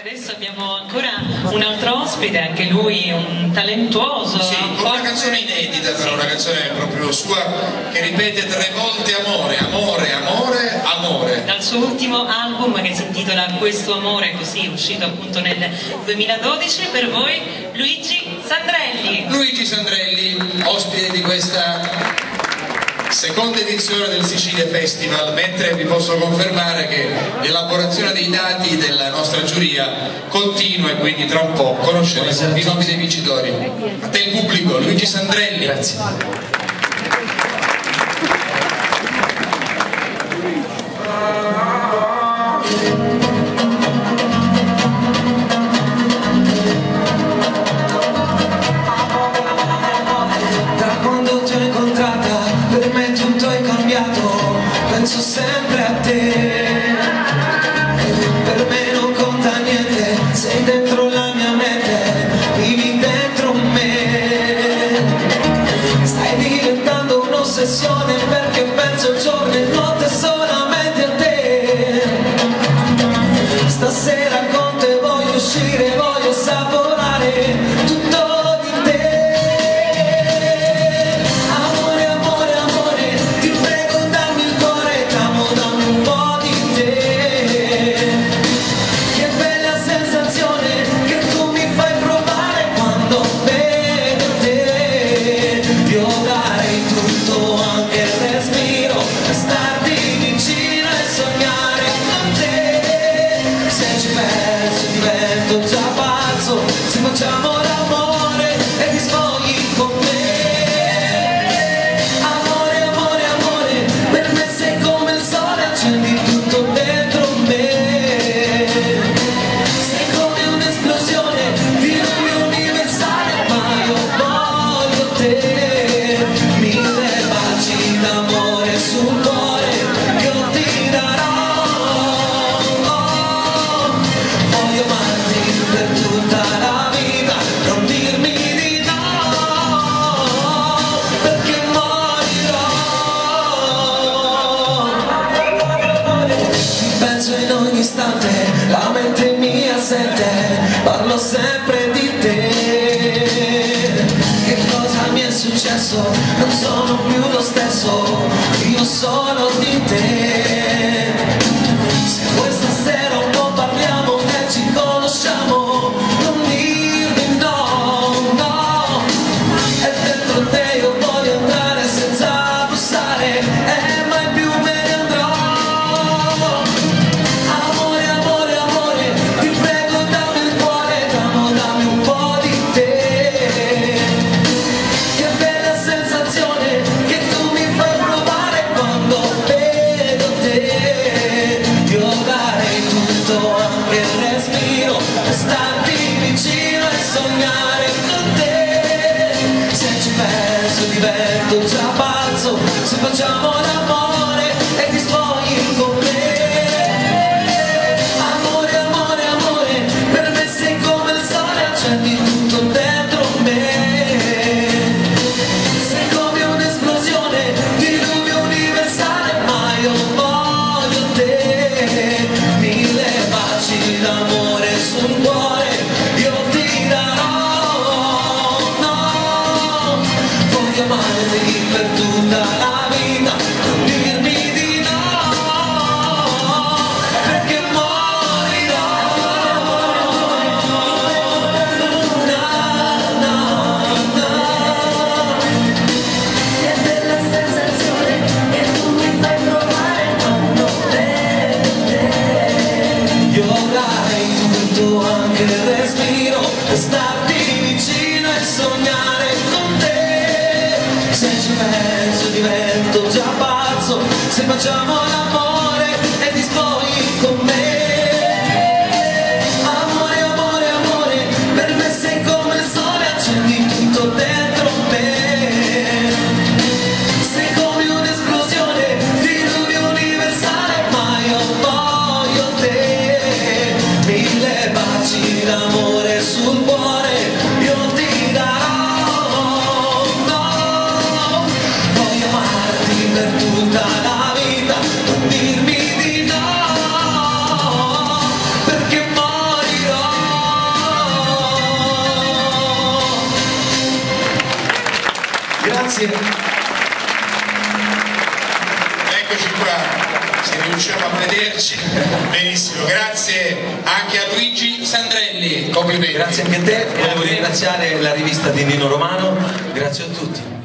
Adesso abbiamo ancora un altro ospite, anche lui un talentuoso. Sì, con una canzone inedita, però una canzone proprio sua che ripete 3 volte amore, amore, amore, amore. Dal suo ultimo album che si intitola Questo amore, così, uscito appunto nel 2012, per voi Luigi Sandrelli. Luigi Sandrelli, ospite di questa seconda edizione del Sicilia Festival, mentre vi posso confermare che l'elaborazione dei dati della nostra giuria continua e quindi tra un po' conosceremo i nomi dei vincitori. A te il pubblico, Luigi Sandrelli. Grazie. Penso sempre a te, per me non conta niente, sei dentro la mia mente, vivi dentro me, stai diventando un'ossessione perché penso giorno e notte solamente a te, stasera con te voglio uscire, voglio assaporare tutto di te. Facciamo l'amore e ti svogli con me. Amore, amore, amore, per me sei come il sole, accendi tutto dentro me. Sei come un'esplosione di lume universale, ma io voglio te. 1000 baci d'amore sul cuore io ti darò. Voglio amarti per tutta la la mente mia sente, parlo sempre di te. Che cosa mi è successo? Non sono più lo stesso, io solo di te. Se questa sera un po' parliamo e ci conosciamo, non dirmi no, no. E dentro te io voglio andare senza bussare e mai più me ne andrò. Divento già pazzo se facciamo l'amore e ti svogli con me. Amore, amore, amore, per me sei come il sole, accendi tutto dentro me. Sei come un'esplosione di lume universale, ma io voglio te. 1000 baci d'amore sul cuore io ti darò. Amarti per tutta la vita, non dirmi di no, perché morirò. No, no, no. È bella sensazione che tu mi fai provare quando vedo te. Io darei tutto, anche il respiro, per starti vicino e sognare con te. Se ci penso divento già pazzo se facciamo l'amore e ti svogli con me. Amore, amore, amore, per me sei come il sole, accendi tutto dentro me. Sei come un'esplosione di lume universale, ma io voglio te. 1000 baci d'amore sul cuore io ti darò. Per tutta la vita, non Grazie. Eccoci qua, se riusciamo a vederci. Benissimo, grazie anche a Luigi Sandrelli, complimenti. Grazie anche a te, volevo ringraziare la rivista di Nino Romano, grazie a tutti.